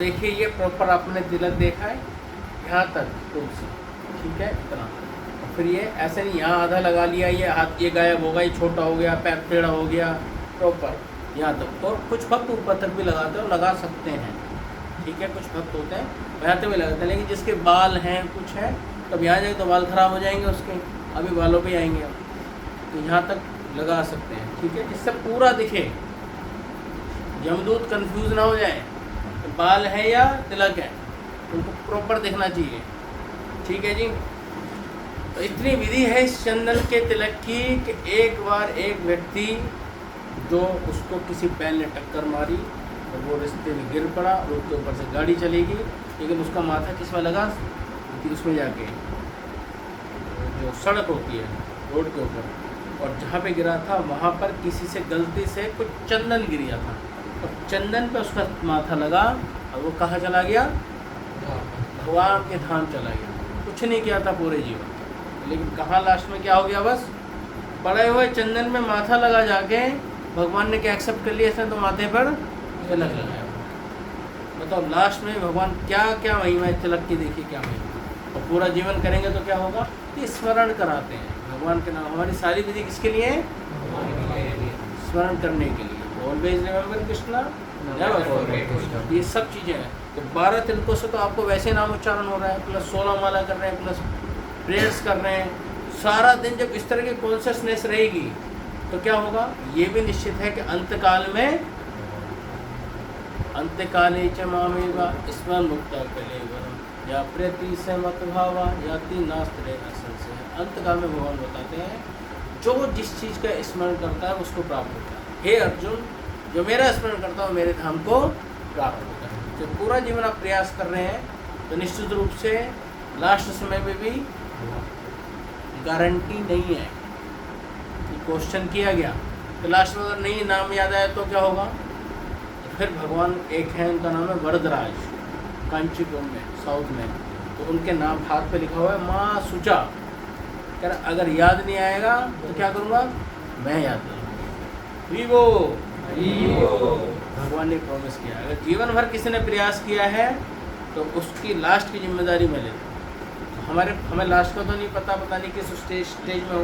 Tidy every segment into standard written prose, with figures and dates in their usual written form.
देखिए ये प्रॉपर आपने तिलक देखा है यहाँ तक तुलसी, ठीक है इतना। फिर ये ऐसे नहीं यहाँ आधा लगा लिया, ये हाथ ये गायब होगा, ये छोटा हो गया, पैर टेढ़ा हो गया, प्रॉपर यहाँ तक। तो कुछ भक्त ऊपर तक भी लगाते हैं, लगा सकते हैं, ठीक है। कुछ भक्त होते हैं यहाँ तक भी लगाते हैं, लेकिन जिसके बाल हैं कुछ है तब यहाँ जाए तो बाल खराब हो जाएंगे उसके, अभी बालों पे आएंगे अब, तो यहाँ तक लगा सकते हैं, ठीक है। जिससे पूरा दिखे, यमदूत कंफ्यूज ना हो जाए बाल है या तिलक है, उनको प्रॉपर दिखना चाहिए, ठीक है जी। तो इतनी विधि है इस चंदन के तिलक की कि एक बार एक व्यक्ति जो उसको किसी बैल ने टक्कर मारी और वो रास्ते में गिर पड़ा और उसके ऊपर से गाड़ी चलेगी, लेकिन उसका माथा किस में लगा कि उसमें जाके जो सड़क होती है रोड के ऊपर, और जहाँ पे गिरा था वहाँ पर किसी से गलती से कुछ चंदन गिर गया था और चंदन पे उसका माथा लगा और वो कहाँ चला गया, भगवान के धाम चला गया। कुछ नहीं किया था पूरे जीवन, लेकिन कहाँ लास्ट में क्या हो गया, बस पड़े हुए चंदन में माथा लगा जाके भगवान ने क्या एक्सेप्ट कर लिया, इसने तो माथे पर तिलक लगाया। बताओ लास्ट में भगवान क्या क्या महिमा है तिलक की, देखिए क्या महिमा। और पूरा जीवन करेंगे तो क्या होगा, ये स्मरण कराते हैं भगवान के नाम। हमारी सारी विधि किसके लिए है, स्मरण करने के लिए। ऑलवेज रिमेंबर कृष्णा, ये सब चीज़ें हैं। तो 12 तिलकों से तो आपको वैसे नाम उच्चारण हो रहा है, प्लस 16 माला कर रहे हैं, प्लस प्रेयर्स कर रहे हैं। सारा दिन जब इस तरह की कॉन्शियसनेस रहेगी तो क्या होगा, ये भी निश्चित है कि अंतकाल में अंतकाले च मामेवा स्मरण मुक्ता कलेवरम या प्रीति से मत भावा याति नास्त्रे संशय। अंतकाल में भगवान बताते हैं जो जिस चीज़ का स्मरण करता है उसको प्राप्त होता है। हे अर्जुन, जो मेरा स्मरण करता है मेरे धाम को प्राप्त होता है। जब पूरा जीवन आप प्रयास कर रहे हैं तो निश्चित रूप से लास्ट समय में भी गारंटी नहीं है। क्वेश्चन किया गया तो लास्ट में अगर नहीं नाम याद आया तो क्या होगा, तो फिर भगवान एक है, उनका नाम है वरदराज, कांचीपुरम में साउथ में, तो उनके नाम हाथ पे लिखा हुआ है माँ सुचा। कह रहा अगर याद नहीं आएगा तो क्या करूँगा, मैं याद करूँगा। वीवो भगवान ने प्रॉमिस किया, अगर जीवन भर किसी ने प्रयास किया है तो उसकी लास्ट की जिम्मेदारी मैं लेता हूँ। हमें लास्ट का तो नहीं पता नहीं किस स्टेज में हो,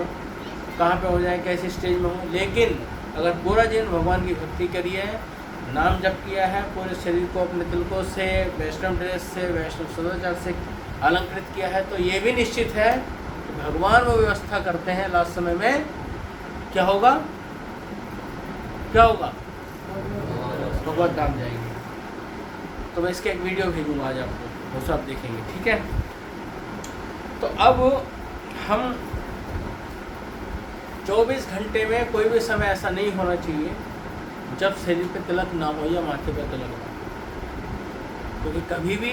कहाँ पे हो जाए, कैसे स्टेज में हो, लेकिन अगर पूरा जीवन भगवान की भक्ति करी है, नाम जप किया है, पूरे शरीर को अपने तिलकों से, वैष्णव ड्रेस से, वैष्णव सदाचार से अलंकृत किया है, तो ये भी निश्चित है कि भगवान वो व्यवस्था करते हैं लास्ट समय में क्या होगा, क्या होगा, भगवत धाम जाएंगे। तो मैं इसका एक वीडियो भेजूँगा आज आपको, वो सब देखेंगे, ठीक है। तो अब हम 24 घंटे में कोई भी समय ऐसा नहीं होना चाहिए जब शरीर पे तिलक ना हो या माथे पे तिलक ना हो, क्योंकि कभी भी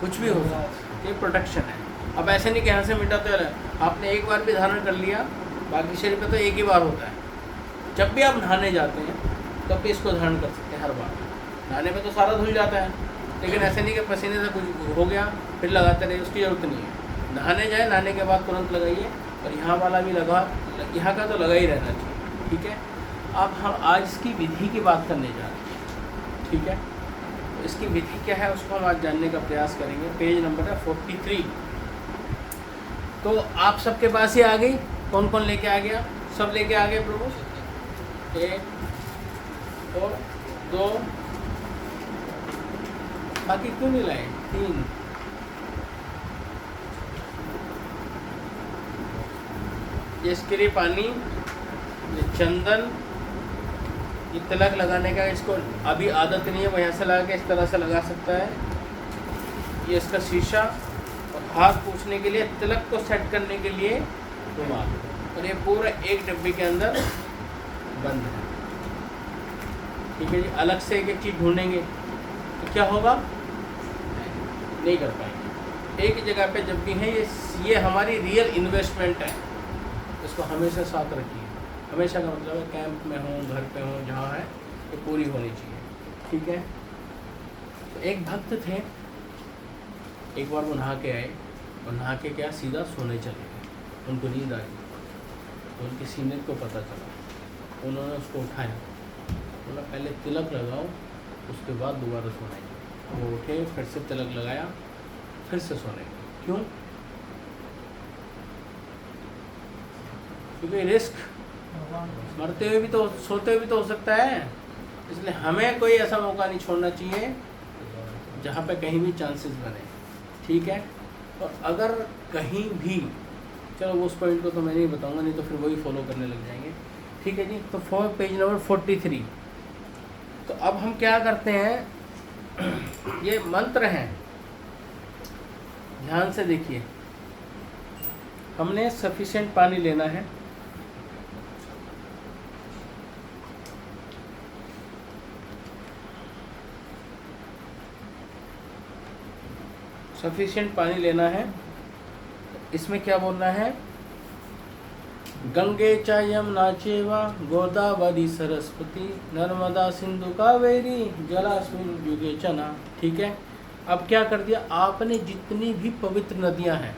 कुछ भी हो सकता है, ये प्रोटेक्शन है। अब ऐसे नहीं कि यहाँ से मिटा तो आपने एक बार भी धारण कर लिया, बाकी शरीर पे तो एक ही बार होता है। जब भी आप नहाने जाते हैं तब भी इसको धारण कर सकते हैं हर बार। नहाने पे तो सारा धुल जाता है, लेकिन ऐसे नहीं कि पसीने से कुछ हो गया फिर लगाते रहे, उसकी ज़रूरत नहीं है। नहाने जाए, नहाने के बाद तुरंत लगाइए, और यहाँ वाला भी लगा, यहाँ का तो लगा ही रहना चाहिए, ठीक है। अब हम आज इसकी विधि की बात करने जा रहे हैं, ठीक है। तो इसकी विधि क्या है उसको हम आज जानने का प्रयास करेंगे। पेज नंबर है 43। तो आप सबके पास ही आ गई, कौन कौन लेके आ गया, सब लेके आ गए प्रभु, 1 और 2, बाकी क्यों नहीं लाए, 3। ये इसके लिए पानी, ये चंदन, ये तिलक लगाने का इसको अभी आदत नहीं है, वो यहाँ से लगा के इस तरह से लगा सकता है। ये इसका शीशा, और हाथ पूछने के लिए, तिलक को सेट करने के लिए रुमाल, और ये पूरा एक डब्बे के अंदर बंद है, ठीक है जी। अलग से एक एक चीज़ ढूंढेंगे तो क्या होगा, नहीं कर पाएंगे। एक जगह पे जब भी है, ये हमारी रियल इन्वेस्टमेंट है, इसको हमेशा साथ रखिए। हमेशा का मतलब है कैंप में हो, घर पे हो, जहाँ है ये पूरी होनी चाहिए, ठीक है। तो एक भक्त थे, एक बार वो नहा के आए, और नहा के क्या सीधा सोने चले गए। उनको नींद आई, तो उनकी सीनियर को पता चला, उन्होंने उसको उठाया, बोला पहले तिलक लगाओ उसके बाद दोबारा सोने। वो उठे, फिर से तिलक लगाया, फिर से सोने। क्यों? क्योंकि रिस्क, मरते हुए भी तो, सोते हुए भी तो हो सकता है। इसलिए हमें कोई ऐसा मौका नहीं छोड़ना चाहिए जहाँ पे कहीं भी चांसेस बने, ठीक है। और अगर कहीं भी, चलो उस पॉइंट को तो मैं नहीं बताऊंगा, नहीं तो फिर वही फॉलो करने लग जाएंगे, ठीक है जी। तो पेज नंबर 43। तो अब हम क्या करते हैं, ये मंत्र हैं, ध्यान से देखिए। हमने सफिशिएंट पानी लेना है, सफिशिएंट पानी लेना है। इसमें क्या बोलना है, गंगे च यमुना चैव गोदावरी सरस्वती नर्मदा सिंधु कावेरी जलास्मिन युगे चना, ठीक है। अब क्या कर दिया आपने, जितनी भी पवित्र नदियां हैं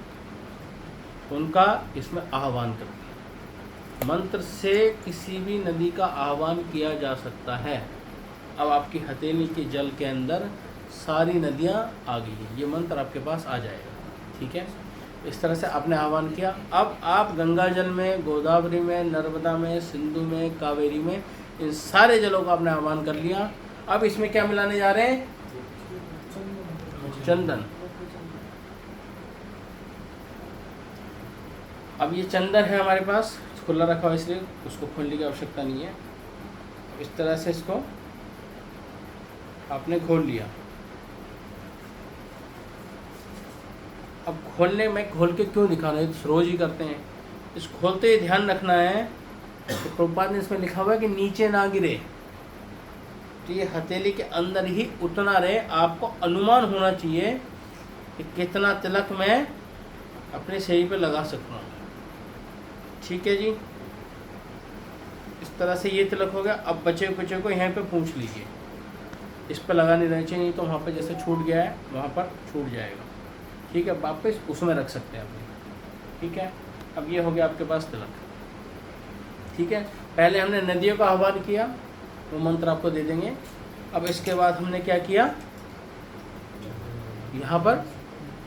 उनका इसमें आह्वान कर दिया। मंत्र से किसी भी नदी का आह्वान किया जा सकता है। अब आपकी हथेली के जल के अंदर सारी नदियां आ गई हैं, ये मंत्र आपके पास आ जाएगा, ठीक है। इस तरह से आपने आह्वान किया। अब आप गंगा जल में, गोदावरी में, नर्मदा में, सिंधु में, कावेरी में, इन सारे जलों का आपने आह्वान कर लिया। अब इसमें क्या मिलाने जा रहे हैं, चंदन। अब ये चंदन है हमारे पास, खुला रखा हुआ, इसलिए उसको खोलने की आवश्यकता नहीं है। इस तरह से इसको आपने खोल लिया। अब खोलने में, खोल के क्यों दिखाना है, तो रोज ही करते हैं। इस खोलते ही ध्यान रखना है, तो प्रभुपाद ने इसमें लिखा हुआ है कि नीचे ना गिरे, तो ये हथेली के अंदर ही उतना रहे। आपको अनुमान होना चाहिए कि कितना तिलक मैं अपने शरीर पे लगा सकता हूँ, ठीक है जी। इस तरह से ये तिलक हो गया। अब बचे कुचे को यहाँ पे पूछ लीजिए, इस पर लगा नहीं रहना चाहिए, नहीं तो वहाँ पे जैसे छूट गया है वहाँ पर छूट जाएगा, ठीक है। वापस उसमें रख सकते हैं अपने, ठीक है। अब ये हो गया आपके पास तिलक, ठीक है। पहले हमने नदियों का आह्वान किया, वो मंत्र आपको दे देंगे। अब इसके बाद हमने क्या किया, यहाँ पर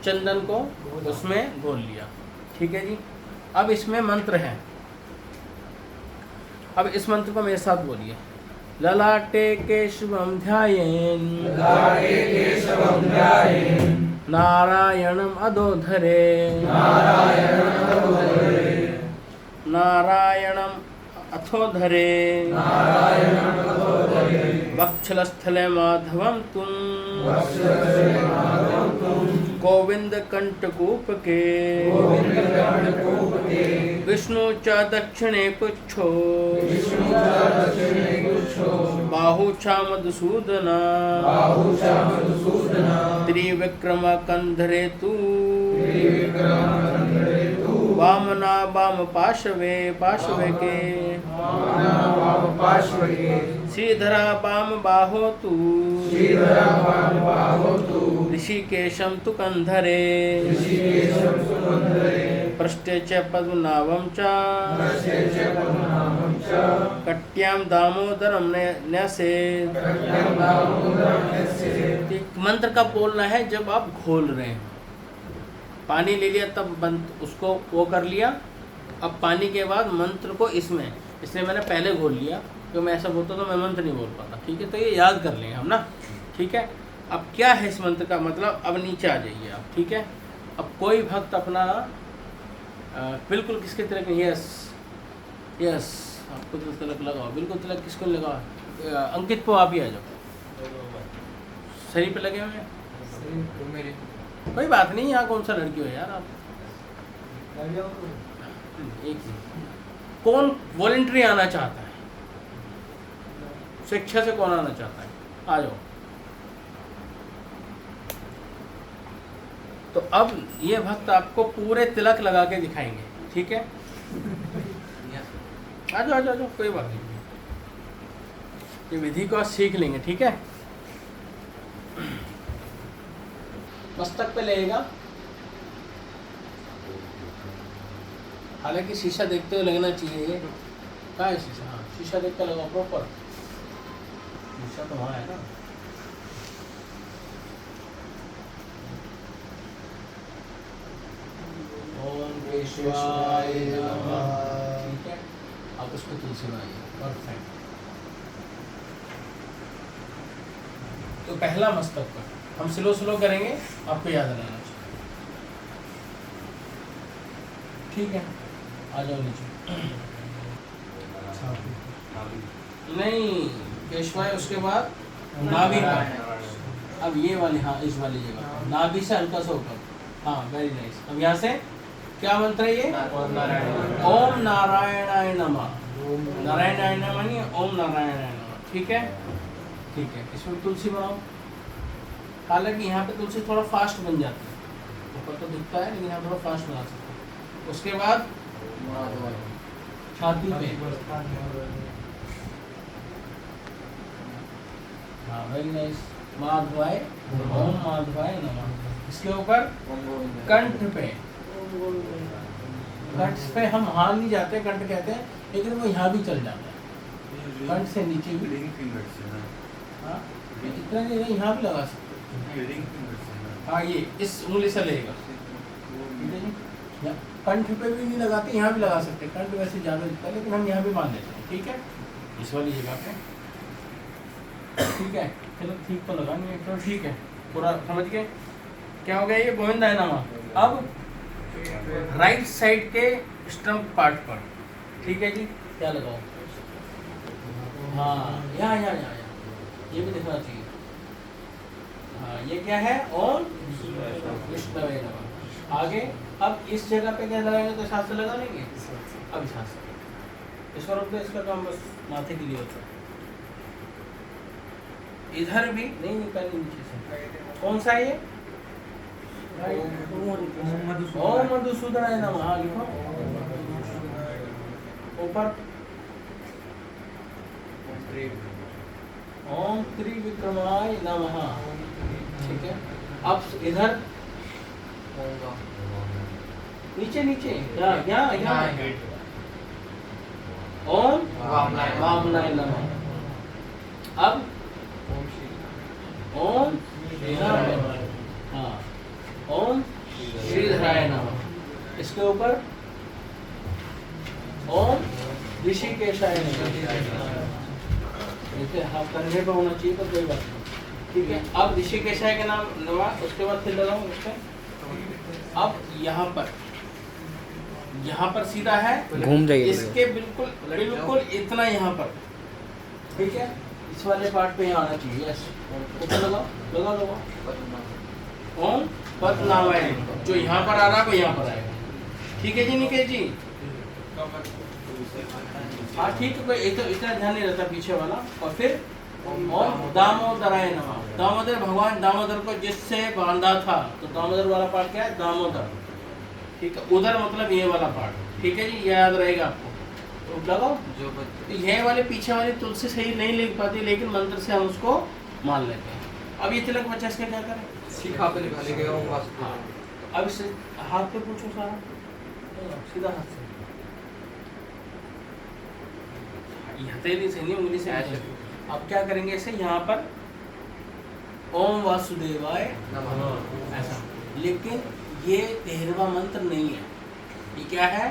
चंदन को उसमें घोल लिया, ठीक है जी। अब इसमें मंत्र है। अब इस मंत्र को मेरे साथ बोलिए। ललाटे केशवम ध्यायेन नारायणम अधोधरे नारायणम अथोधरे वक्षस्थले माधवम तुम गोविंद कंटकूपके विष्णु च दक्षिणे पुच्छो बाहु च मधुसूदन त्रिविक्रम कंधरे तू वामना वाम पार्श्वे पार्श्वे के श्रीधरा वाम बाहो तू ऋषिकेशम तु कंधरे पृष्ठे च पद्मनाभं च कट्यां दामोदरम न्यसे। मंत्र का बोलना है जब आप घोल रहे हैं। पानी ले लिया तब बंद उसको वो कर लिया। अब पानी के बाद मंत्र को इसमें, इसलिए मैंने पहले घोल लिया, तो मैं ऐसा बोलता तो मैं मंत्र नहीं बोल पाता, ठीक है। तो ये याद कर लेंगे हम ना, ठीक है। अब क्या है इस मंत्र का मतलब, अब नीचे आ जाइए आप, ठीक है। अब कोई भक्त अपना बिल्कुल किसके तिलक नहीं, यस यस आपको तो तिलक लगाओ, बिल्कुल तिलक किसको लगाओ, अंकित को आप ही आ जाओ, शरीर पे लगे हुए हैं, कोई बात नहीं, यहाँ कौन सा लड़की हो यार आप, एक ही। कौन वॉलंटरी आना चाहता है, शिक्षा से कौन आना चाहता है, आ जाओ। तो अब ये भक्त आपको पूरे तिलक लगा के दिखाएंगे, ठीक है। आ जाओ आ जाओ, कोई बात नहीं, ये विधि को आप सीख लेंगे, ठीक है। मस्तक पे लगेगा, हालांकि शीशा देखते हुए लगना चाहिए। कहाँ है शीशा, हाँ शीशा देख कर लगाओ प्रॉपर, शीशा तो वहाँ है ना। केशवाय नमः। ठीक है, आप उसको तुलसी बनाइए। परफेक्ट। तो पहला मस्तक पर हम स्लो स्लो करेंगे, आपको याद रहना चाहिए। ठीक है, आ जाओ नीचे। नहीं, पेशवाई उसके बाद नाभि पर। अब ये वाली, हाँ इस वाली जगह नाभि से हल्का सा ऊपर। हाँ वेरी नाइस। अब यहाँ से क्या मंत्र है ये? ओम नारायणाय नमः। नारायणाय नमः नहीं, ओम नारायणाय नमः। ठीक है, ठीक है। इसमें तुलसी बनाओ। हालांकि यहाँ पे तुलसी थोड़ा फास्ट बन जाती है, ऊपर तो दिखता है लेकिन यहाँ थोड़ा फास्ट बना सकते हैं। उसके बाद छाती पे, हाँ वेरी नाइस। माधवाय, ओम माधवाय नमः। इसके ऊपर कंठ पे, कंठ पे हम हाथ नहीं जाते, कंठ कहते हैं, लेकिन वो यहाँ भी चल जाता है। कंठ से नीचे भी, हाँ इतना नहीं, यहाँ भी लगा सकते। हाँ ये इस उंगली से लेगा, कंठ पे भी नहीं लगाते, यहाँ भी लगा सकते। कंठ वैसे ज़्यादा दिखता है लेकिन हम यहाँ भी बांध देते हैं। ठीक है, इस वाली जगह पे। ठीक है, चलो ठीक तो लगा नहीं, तो ठीक है, पूरा समझ गए क्या हो गया ये? गोविंदाय नमः। अब राइट साइड के स्टम्प पार्ट पर, ठीक है जी, क्या लगाओ? हाँ यहाँ यहाँ यहाँ ये भी दिखना चाहिए। हाँ ये क्या है? ओम विष्णवे नमः। आगे अब इस जगह पे क्या लगाएंगे? तो साथ से लगा लेंगे। अब साथ से इसका रुक दो, इसका काम बस माथे के लिए होता है। इधर भी नहीं, पहले नीचे से। कौन सा है ये? ओम मधुसूदनाय नमः। हाँ लिखो ऊपर। ओम त्रिविक्रमाय नमः। ठीक है, अब इधर नीचे नीचे यहाँ ओम वामनाय नमः। अब ओम हाँ ओम श्रीधराय नमः। इसके ऊपर ओम ऋषिकेशाय नमः। हाथ करने पर होना चाहिए, तो कोई बात नहीं। ठीक है, अब ऋषिकेशाय के नाम नमः। उसके बाद फिर लगाओ उस पर। अब यहाँ पर सीधा है, घूम जाइए इसके बिल्कुल बिल्कुल इतना यहाँ पर। ठीक है, इस वाले पार्ट पे यहाँ आना चाहिए। यस, ऊपर लगाओ लगाओ लगाओ। ओम पद्मनाभाय, जो यहाँ पर आ रहा है वो यहाँ पर आएगा। ठीक है जी निकेश जी? हाँ ठीक है, कोई इतना ध्यान नहीं रहता पीछे वाला। और फिर ओम दामोदराय नमः। दामोदर, भगवान दामोदर को जिससे बांधा था, तो दामोदर वाला पार्ट क्या है? दामोदर। ठीक है, उधर मतलब ये वाला पार्ट। ठीक है जी, ये याद रहेगा आपको। तो लगाओ जो ये वाले पीछे वाली तुलसी सही नहीं लिख पाती, लेकिन मंत्र से हम उसको मान लेते हैं। अब ये तिलक बच्चा इसका क्या करें? सीखा पे लिखा लेगा। हाँ, अब इसे हाथ पे पूछो सारा, सीधा हाथ से। हथेली से नहीं, उंगली से। अब क्या करेंगे इसे? यहाँ पर ओम वासुदेवाय नमः ऐसा। लेकिन ये 13वां मंत्र नहीं है। ये क्या है?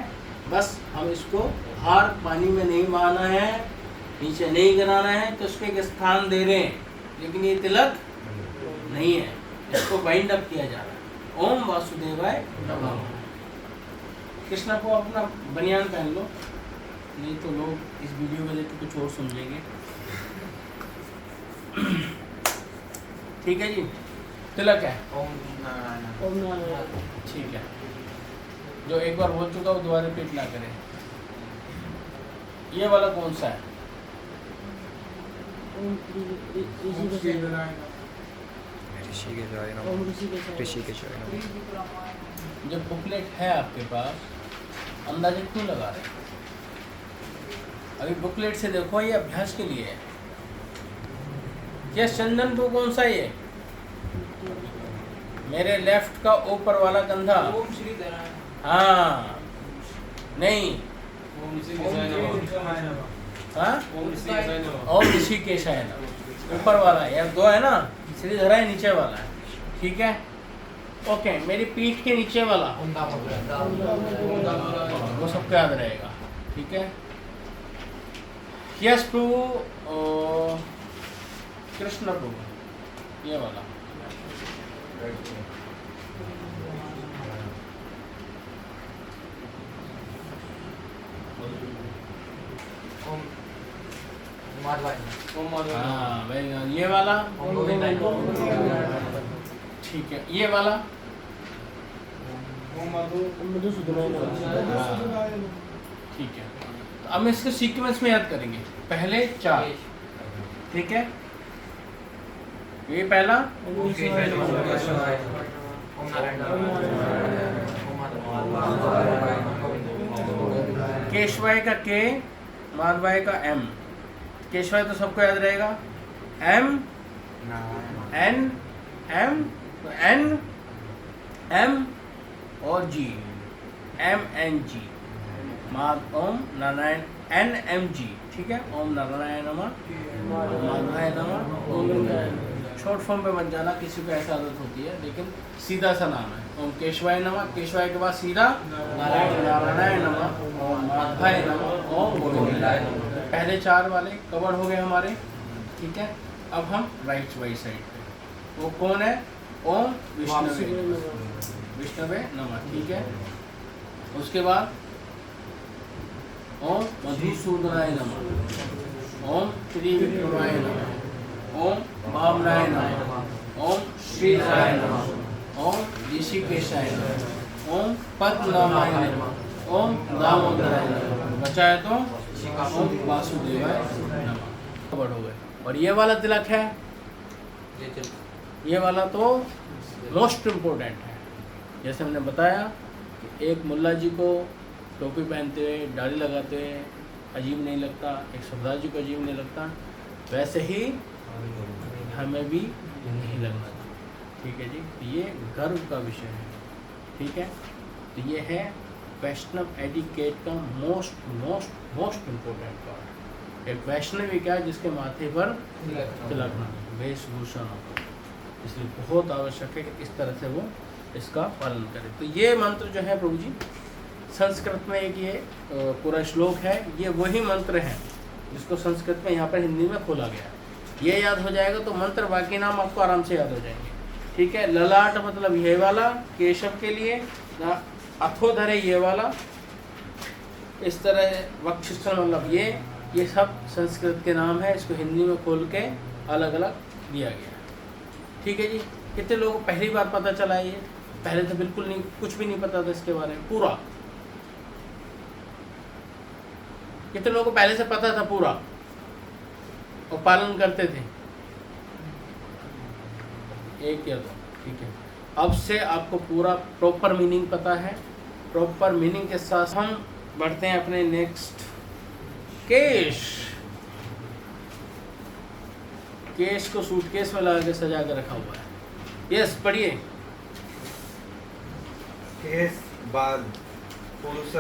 बस हम इसको हार पानी में नहीं मारना है, नीचे नहीं गिराना है, तो इसको एक स्थान दे रहे हैं, लेकिन ये तिलक नहीं है। इसको बाइंड अप किया जा रहा है। ओम वासुदेवाय नमः। कृष्णा को अपना बनियान पहन लो, नहीं तो लोग इस वीडियो को देख के कुछ और समझेंगे। ठीक है जी, तिलक है ओम नारायण। ठीक है, जो एक बार बोल चुका वो दोबारा रिपीट ना करें। ये वाला कौन सा है? जब बुकलेट है आपके पास, अंदाजे क्यों लगा रहे हैं? अभी बुकलेट से देखो, ये अभ्यास के लिए है। ये चंदन को कौन सा? ये मेरे लेफ्ट का ऊपर वाला कंधा। हाँ नहीं, ओम ऋषिकेशाय नमः ऊपर वाला है, यार दो है ना, श्रीधराय नीचे वाला है। ठीक है, ओके, मेरी पीठ के नीचे वाला वो सबको याद रहेगा, ठीक है। यस प्रभु, कृष्ण प्रभु, ये वाला हाँ वेरी गुड, ये वाला ठीक है, ये वाला ठीक है। तो अब इसके सीक्वेंस में याद करेंगे, पहले 4, ठीक है। ये पहला केशवाय का के, माधवाय का एम। केशवाय तो सबको याद रहेगा, M N M, N M और G, M N G, Om Narayan N M G, ठीक है। ओम नारायण नमः, माधवाय नमः। शॉर्ट फॉर्म पे बन जाना, किसी को ऐसा आदत होती है, लेकिन सीधा सा नाम है। ओम केशवाय नमः, केशवाय के बाद सीधा नारायण, नारायण नमः, ओम माधवाय नमः, ओम गोविंदाय नमः। पहले 4 वाले कवर हो गए हमारे, ठीक है। अब हम राइट वाइट साइड पे, वो कौन है? ओम विष्णुवे नमः, ठीक है। उसके बाद ओम मधुसूदनाय नमः, ओम श्री विक्रमाय नमः, ओम वामनाय नमः, ओम श्रीजाय नमः, ओम ऋषिकेशाय नमः, ओम पद्मनाभाय नमः, ओम दामोदराय नमः। बचा है तो ओम वासुदेवाय नमः। कवर हो गए। और ये वाला तिलक है, ये वाला तो मोस्ट इम्पोर्टेंट है। जैसे हमने बताया कि एक मुल्ला जी को टोपी पहनते हुए, दाढ़ी लगाते हुए अजीब नहीं लगता, एक सरदार जी को अजीब नहीं लगता, वैसे ही हमें भी नहीं लगना चाहिए, ठीक है जी। ये गर्व का विषय है, ठीक है। तो ये है वैष्णव एडिकेट का most most most important part. एक वैष्णवी क्या है जिसके माथे पर तिलक ना, वेशभूषा ना हो, इसलिए बहुत आवश्यक है कि इस तरह से वो इसका पालन करे। तो ये मंत्र जो है प्रभु जी, संस्कृत में एक ये पूरा श्लोक है, ये वही मंत्र है जिसको संस्कृत में यहाँ पर हिंदी में खोला गया। ये याद हो जाएगा तो मंत्र, बाकी नाम आपको आराम से याद हो जाएंगे, ठीक है। ललाट मतलब ये वाला केशव के लिए, अथोधर है ये वाला, इस तरह वक्षस्थल मतलब ये सब संस्कृत के नाम है। इसको हिंदी में खोल के अलग अलग दिया गया, ठीक है जी। कितने लोगों को पहली बार पता चला है ये? पहले तो बिल्कुल नहीं, कुछ भी नहीं पता था इसके बारे में पूरा। कितने लोगों को पहले से पता था पूरा और पालन करते थे? एक या दो, ठीक है। अब से आपको पूरा प्रॉपर मीनिंग पता है। प्रॉपर मीनिंग के साथ हम बढ़ते हैं अपने नेक्स्ट। केश, केश को सूटकेस में लगा के सजा कर रखा हुआ है। यस, पढ़िए। केश बाल पुरुष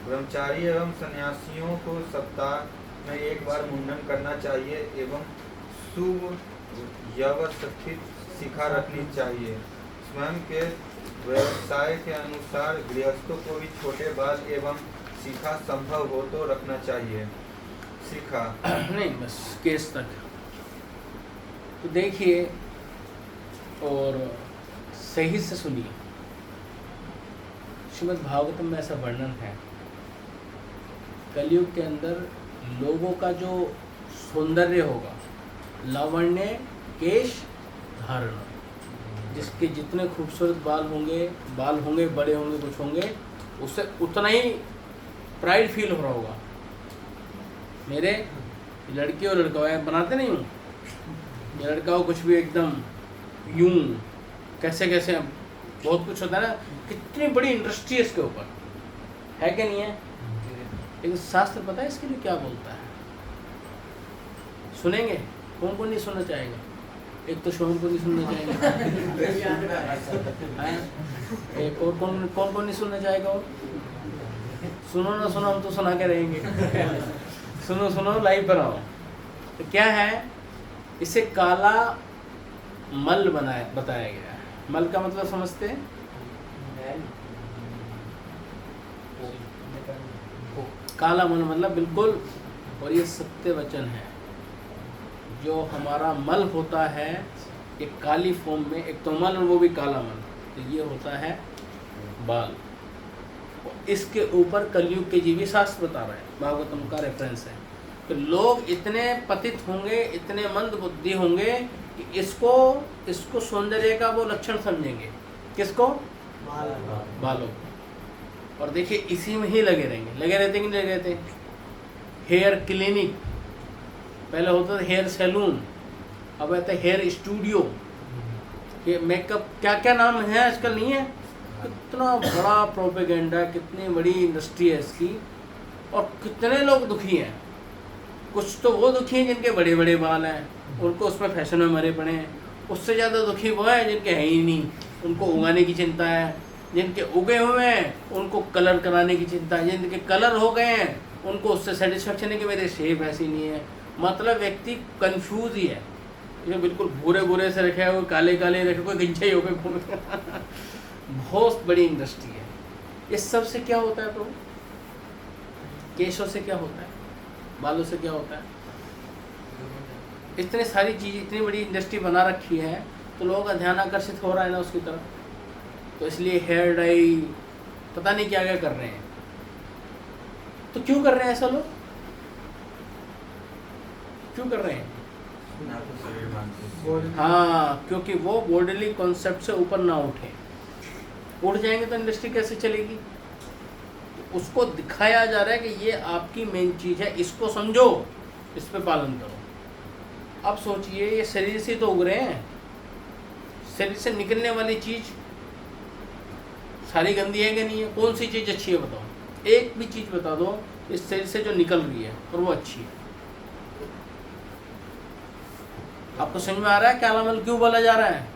ब्रह्मचारी एवं सन्यासियों को सप्ताह में एक बार मुंडन करना चाहिए एवं शुभ व्यवस्थित शिखा रखनी चाहिए। स्वयं के व्यवसाय के अनुसार गृहस्थों को भी छोटे बाल एवं शिखा संभव हो तो रखना चाहिए। शिखा नहीं, बस केस तक। तो देखिए और सही से सुनिए, श्रीमद् भागवतम में ऐसा वर्णन है, कलयुग के अंदर लोगों का जो सौंदर्य होगा, लावण्य केश धारण, जिसके जितने खूबसूरत बाल होंगे बड़े होंगे, कुछ होंगे, उससे उतना ही प्राइड फील हो रहा होगा। मेरे लड़की और लड़का है, बनाते नहीं हूँ, ये लड़का हो कुछ भी एकदम यूं कैसे कैसे, बहुत कुछ होता है ना, कितनी बड़ी इंडस्ट्री है इसके ऊपर, है कि नहीं है? लेकिन शास्त्र पता है इसके लिए क्या बोलता है? सुनेंगे? कौन कौन नहीं सुनना चाहेगा? एक तो शोहन को नहीं सुनना चाहेगा, एक और कौन कौन नहीं सुनना चाहेगा? और सुनो ना सुनो, हम तो सुना के रहेंगे। सुनो सुनो, लाइव बनाओ। तो क्या है, इसे काला मल बताया गया है। मल का मतलब समझते हैं? काला मल मतलब बिल्कुल, और ये सत्य वचन है। जो हमारा मल होता है एक काली फॉर्म में, एक तो मल और वो भी काला मल, तो ये होता है बाल। इसके ऊपर कलयुग के जीवी शास्त्र बता रहे हैं, भागवतम का रेफरेंस है। तो लोग इतने पतित होंगे, इतने मंद बुद्धि होंगे कि इसको सौंदर्य का वो लक्षण समझेंगे। किसको? बालों। और देखिए इसी में ही लगे रहेंगे। लगे रहते कि नहीं लगे रहते? हेयर क्लिनिक, पहले होता था हेयर सैलून, अब आता है हेयर स्टूडियो, ये मेकअप, क्या क्या नाम है आजकल, नहीं है? कितना बड़ा प्रोपेगेंडा, कितनी बड़ी इंडस्ट्री है इसकी, और कितने लोग दुखी हैं। कुछ तो वो दुखी हैं जिनके बड़े बड़े बाल हैं, उनको उसमें फैशन में मरे पड़े हैं। उससे ज़्यादा दुखी वो हैं जिनके है ही नहीं, उनको उगाने की चिंता है। जिनके उगे हुए हैं उनको कलर कराने की चिंता है। जिनके कलर हो गए हैं उनको उससे सेटिस्फेक्शन है कि मेरे शेप ऐसी नहीं है। मतलब व्यक्ति कंफ्यूज ही है, ये बिल्कुल भूरे भूरे से रखे हुए, काले काले रखे, कोई गंजा ही हो गए। बहुत बड़ी इंडस्ट्री है। इस सब से क्या होता है प्रभु? केशों से क्या होता है? बालों से क्या होता है? इतनी सारी चीज़, इतनी बड़ी इंडस्ट्री बना रखी है, तो लोगों का ध्यान आकर्षित हो रहा है ना उसकी तरफ। तो इसलिए हेयर डाई, पता नहीं क्या क्या कर रहे हैं। तो क्यों कर रहे हैं ऐसा लोग? क्यों कर रहे हैं? हाँ, क्योंकि वो बॉडीली कॉन्सेप्ट से ऊपर ना उठे। उठ जाएंगे तो इंडस्ट्री कैसे चलेगी? तो उसको दिखाया जा रहा है कि ये आपकी मेन चीज़ है, इसको समझो, इस पे पालन करो। अब सोचिए, ये शरीर से तो उग रहे हैं, शरीर से निकलने वाली चीज़ सारी गंदी है कि नहीं है? कौन सी चीज़ अच्छी है बताओ? एक भी चीज़ बता दो इस शरीर से जो निकल रही है और वो अच्छी है। आपको समझ में आ रहा है काला मल क्यों बोला जा रहा है?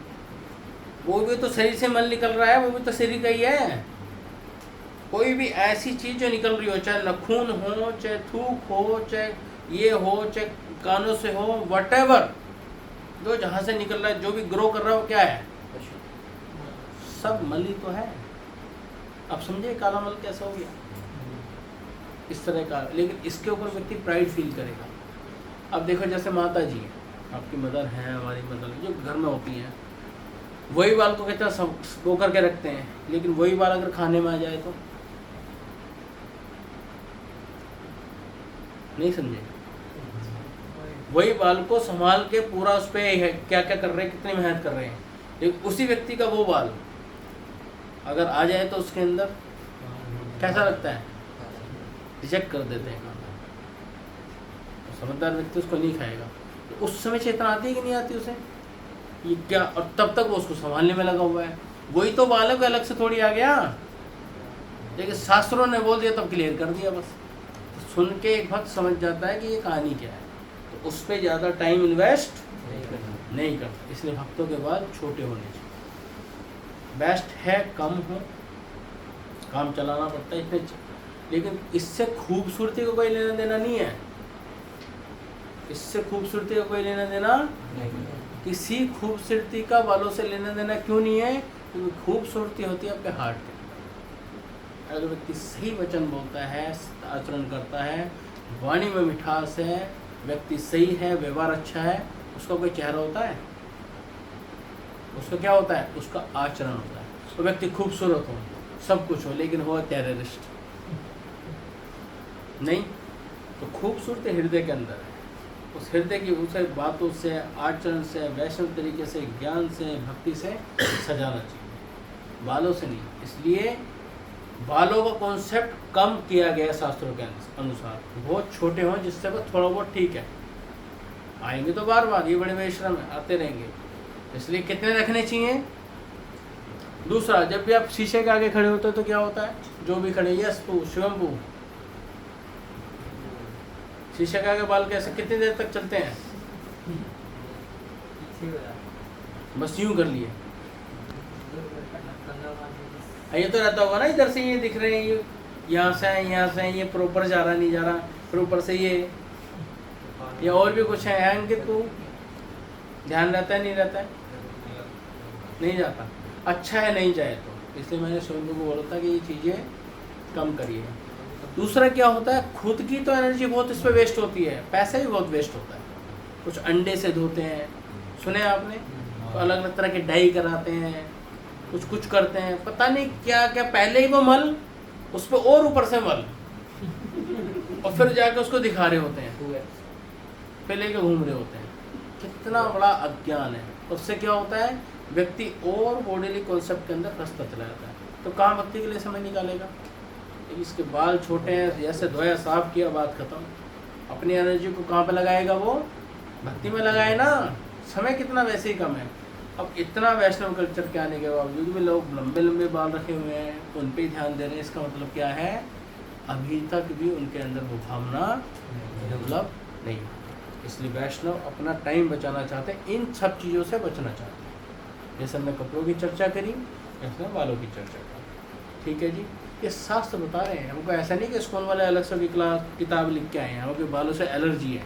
वो भी तो शरीर से मल निकल रहा है, वो भी तो शरीर का ही है। कोई भी ऐसी चीज़ जो निकल रही हो, चाहे नाखून हो, चाहे थूक हो, चाहे ये हो, चाहे कानों से हो, व्हाटएवर, जो जहाँ से निकल रहा है, जो भी ग्रो कर रहा है, वो क्या है? सब मल ही तो है। आप समझे काला मल कैसा हो गया? इस तरह का। लेकिन इसके ऊपर व्यक्ति प्राइड फील करेगा। अब देखो, जैसे माता जी हैं, आपकी मदर हैं, हमारी मदर जो घर में होती हैं, वही बाल को कितना वो करके रखते हैं, लेकिन वही बाल अगर खाने में आ जाए तो नहीं समझे? वही बाल को संभाल के पूरा उस पर क्या क्या कर रहे हैं, कितनी मेहनत कर रहे हैं, लेकिन उसी व्यक्ति का वो बाल अगर आ जाए तो उसके अंदर कैसा लगता है? रिजेक्ट कर देते हैं। तो समझदार व्यक्ति उसको नहीं खाएगा। तो उस समय चेतना आती है कि नहीं आती उसे? ये क्या, और तब तक वो उसको संभालने में लगा हुआ है। वही तो बालक अलग से थोड़ी आ गया, लेकिन शास्त्रों ने बोल दिया तब क्लियर कर दिया बस। तो सुन के एक भक्त समझ जाता है कि ये कहानी क्या है, तो उस पर ज़्यादा टाइम इन्वेस्ट नहीं करता। इसलिए भक्तों के बाल छोटे होने चाहिए। बेस्ट है कम हो, काम चलाना पड़ता है इतने, लेकिन इससे खूबसूरती को कोई लेना देना नहीं है। इससे खूबसूरती का कोई लेना देना नहीं। किसी खूबसूरती का बालों से लेना देना क्यों नहीं है? क्योंकि खूबसूरती होती है आपके हार्ट के। अगर व्यक्ति सही वचन बोलता है, आचरण करता है, वाणी में मिठास है, व्यक्ति सही है, व्यवहार अच्छा है, उसका कोई चेहरा होता है? उसका क्या होता है? उसका आचरण होता है। तो व्यक्ति खूबसूरत हो, सब कुछ हो, लेकिन हो टेररिस्ट नहीं। तो खूबसूरती हृदय के अंदर है। उस हृदय की उसे बातों से, आचरण से, वैष्णव तरीके से, ज्ञान से, भक्ति से सजाना चाहिए, बालों से नहीं। इसलिए बालों का कॉन्सेप्ट कम किया गया शास्त्रों के अनुसार। बहुत छोटे हों जिससे बस थोड़ा बहुत ठीक है, आएंगे तो बार बार, ये बड़े परिश्रम आते रहेंगे। इसलिए कितने रखने चाहिए? दूसरा, जब भी आप शीशे के आगे खड़े होते हैं तो क्या होता है? जो भी खड़े, यस पू शिवम पू, शीशे के आगे बाल कैसे कितनी देर तक चलते हैं? बस यूं कर लिए। ये तो रहता होगा ना, इधर से ये दिख रहे हैं, ये यहाँ से है, यहाँ से है, ये प्रॉपर जा रहा नहीं जा रहा, फिर ऊपर से ये और भी कुछ है। अंकित को ध्यान रहता है नहीं रहता है? नहीं जाता, अच्छा है नहीं जाए तो। इसलिए मैंने स्वयं को बोला था कि ये चीज़ें कम करिए। दूसरा क्या होता है, खुद की तो एनर्जी बहुत इस पर वेस्ट होती है, पैसा भी बहुत वेस्ट होता है। कुछ अंडे से धोते हैं, सुने आपने, तो अलग अलग तरह के डाई कराते हैं, कुछ कुछ करते हैं, पता नहीं क्या क्या, पहले ही वो मल उस पर और ऊपर से मल, और फिर जाके उसको दिखा रहे होते हैं, फिर लेके घूम रहे होते हैं। कितना बड़ा अज्ञान है। उससे क्या होता है, व्यक्ति और बॉडीली कॉन्सेप्ट के अंदर फंसता चला जाता है। तो कहाँ भक्ति के लिए समय निकालेगा? इसके बाल छोटे हैं, जैसे धोया साफ किया, बात खत्म। अपनी एनर्जी को कहाँ पे लगाएगा वो? भक्ति में लगाए ना। समय कितना वैसे ही कम है। अब इतना वैष्णव कल्चर के आने के बावजूद भी लोग लंबे लंबे बाल रखे हुए हैं, उन पे ही ध्यान दे रहे हैं। इसका मतलब क्या है, अभी तक भी उनके अंदर वो भावना डेवलप नहीं। इसलिए वैष्णव अपना टाइम बचाना चाहते हैं, इन सब चीज़ों से बचना चाहते हैं। जैसे हमने कपड़ों की चर्चा करी, ऐसे बालों की चर्चा करी। ठीक है जी, ये शास्त्र बता रहे हैं हमको। ऐसा नहीं कि स्कूल वाले अलग से किताब लिख के आए हैं हमको बालों से एलर्जी है,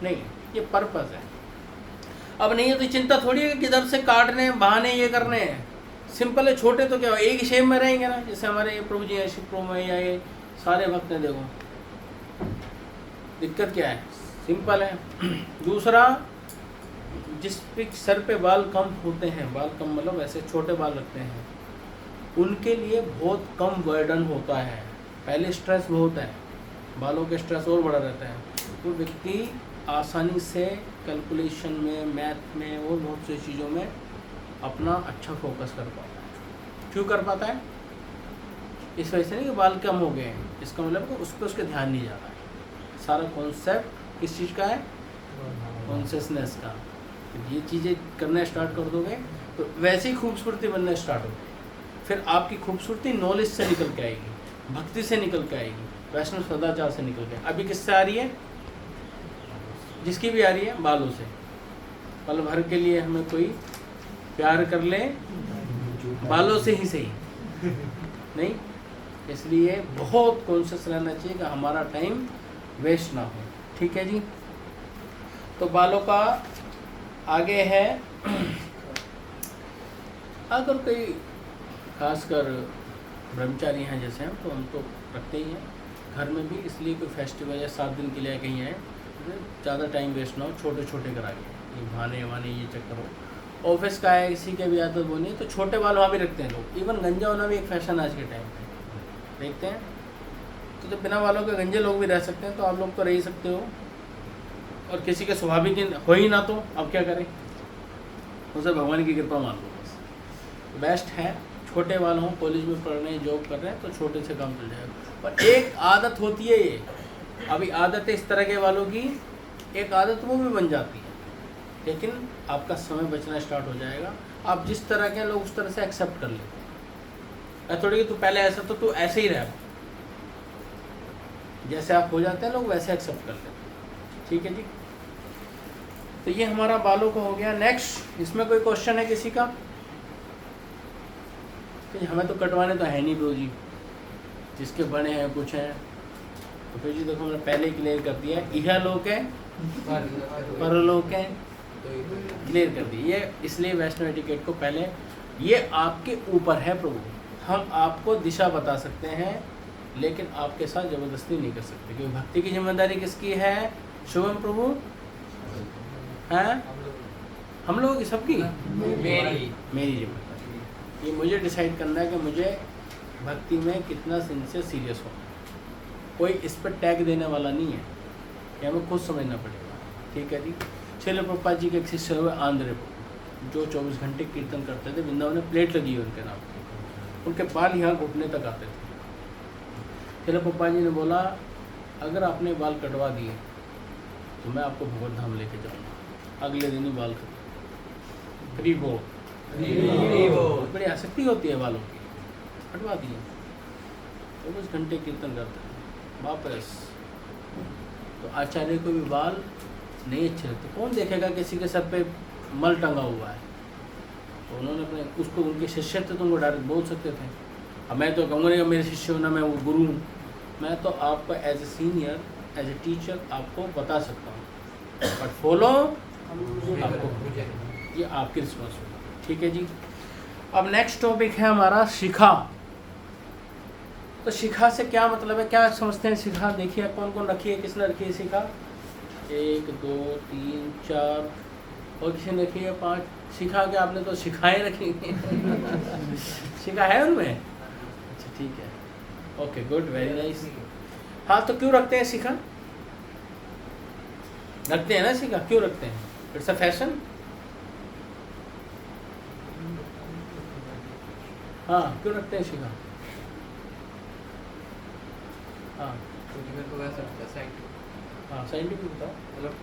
नहीं, ये पर्पज़ है। अब नहीं है तो चिंता थोड़ी है कि किधर से काटने बहाने ये करने हैं। सिंपल है, छोटे तो क्या हो, एक ही शेप में रहेंगे ना। जैसे हमारे ये प्रभु जी हैं, शिव प्रभु या ये सारे भक्त हैं, देखो दिक्कत क्या है, सिंपल है। दूसरा, जिस पे सर पे बाल कम होते हैं, बाल कम मतलब ऐसे छोटे बाल रखते हैं, उनके लिए बहुत कम बर्डन होता है। पहले स्ट्रेस बहुत है, बालों के स्ट्रेस और बड़ा रहता है। तो व्यक्ति आसानी से कैलकुलेशन में, मैथ में और बहुत सी चीज़ों में अपना अच्छा फोकस कर पाता है। क्यों कर पाता है? इस वजह से नहीं कि बाल कम हो गए हैं, इसका मतलब कि उस पर उसके ध्यान नहीं जा रहा है। सारा कॉन्सेप्ट किस चीज़ का है? कॉन्शियसनेस का। ये चीज़ें करना स्टार्ट कर दोगे तो वैसे ही खूबसूरती बनना स्टार्ट होगी। फिर आपकी खूबसूरती नॉलेज से निकल के आएगी, भक्ति से निकल के आएगी, वैष्णव सदाचार से निकल के। अभी किससे आ रही है? जिसकी भी आ रही है, बालों से। पल भर के लिए हमें कोई प्यार कर ले, बालों से ही सही, नहीं। इसलिए बहुत कॉन्शियस रहना चाहिए कि हमारा टाइम वेस्ट ना हो। ठीक है जी। तो बालों का आगे है, अगर कोई खासकर ब्रह्मचारी हैं जैसे हम, तो हम तो रखते ही हैं घर में भी। इसलिए कोई फेस्टिवल या 7 दिन के लिए कहीं आए, ज़्यादा टाइम वेस्ट ना हो, छोटे छोटे करा के, ये बहाने वाने ये चक्कर हो। ऑफिस का है, किसी के भी आदत बोनी है, तो छोटे बाल वहाँ भी रखते हैं लोग। इवन गंजा होना भी एक फैशन आज के टाइम पे देखते हैं। तो जब बिना बालों के गंजे लोग भी रह सकते हैं, तो आप लोग तो रह ही सकते हो। और किसी के स्वाभाविक हो ही ना, तो अब क्या करें, उसे भगवान की कृपा मान लो बस। बेस्ट है छोटे बाल हों, कॉलेज में पढ़ रहे हैं, जॉब कर रहे हैं, तो छोटे से काम चल जाएगा। और एक आदत होती है, ये अभी आदत है इस तरह के वालों की, एक आदत वो भी बन जाती है। लेकिन आपका समय बचना स्टार्ट हो जाएगा। आप जिस तरह के लोग उस तरह से एक्सेप्ट कर लेते हैं। थोड़ी कि तू पहले ऐसा तो तू ऐसे ही रह, जैसे आप हो जाते हैं लोग वैसे एक्सेप्ट कर लेते हैं। ठीक है जी। तो ये हमारा बालों का हो गया। नेक्स्ट, इसमें कोई क्वेश्चन है किसी का? कि हमें तो कटवाने तो है नहीं ब्रो जी, जिसके बने हैं कुछ हैं। तो फिर जी देखो, मैंने पहले ही क्लियर कर दिया है, इहलोक है परलोक है, क्लियर कर दी। ये इसलिए वैष्णव एटिकेट को पहले, ये आपके ऊपर है प्रभु। हम आपको दिशा बता सकते हैं, लेकिन आपके साथ ज़बरदस्ती नहीं कर सकते, क्योंकि भक्ति की जिम्मेदारी किसकी है? शुभम प्रभु हैं, हम लोगों की, सबकी, मेरी जिम्मेदारी। ये मुझे डिसाइड करना है कि मुझे भक्ति में कितना सिंसियर सीरियस हो। कोई इस पर टैग देने वाला नहीं है, ये हमें खुद समझना पड़ेगा। ठीक है जी। श्रील प्रभुपाद जी के एक शिष्य हुए आंध्र प्रभु, जो 24 घंटे कीर्तन करते थे। वृंदावन में प्लेट लगी है उनके नाम पर, उनके बाल यहाँ घुटने तक आते थे। श्रील प्रभुपाद जी ने बोला, अगर आपने बाल कटवा दिए तो मैं आपको भगवत धाम लेके जाऊँगा। अगले दिन ही बाल फ्री हो, बड़ी आसक्ति होती है बालों की, कटवा दिए। 24 घंटे कीर्तन करते हैं वापस। तो आचार्य को भी बाल नहीं अच्छे लगते। कौन देखेगा किसी के सर पे मल टंगा हुआ है? तो उन्होंने अपने उसको, उनके शिष्य थे तो उनको डायरेक्ट बोल सकते थे। अब मैं तो कहूँगा नहीं मेरे शिष्य होना, मैं वो गुरु हूँ। मैं तो आपको as a senior, as a teacher आपको बता सकता हूँ, बट फॉलो आपको, ये आपकी रिस्पॉन्सिबिलिटी। ठीक है जी। अब नेक्स्ट टॉपिक है हमारा शिखा। तो शिखा से क्या मतलब है, क्या समझते हैं शिखा? देखिए कौन कौन रखी है, किसने रखी है शिखा? 1 2 3 4 और किसी ने रखी है 5। शिखा के आपने तो शिखाएँ रखी हैं शिखा है उनमें? अच्छा ठीक है, ओके गुड, वेरी नाइस। हाँ तो क्यों रखते हैं शिखा? रखते हैं ना शिखा, क्यों रखते हैं? It's a fashion. हाँ क्यों रखते हैं शिखा? हाँ क्योंकि मेरे को वैसा लगता है साइंटिफिक। हाँ साइंटिफिक बताओ। मतलब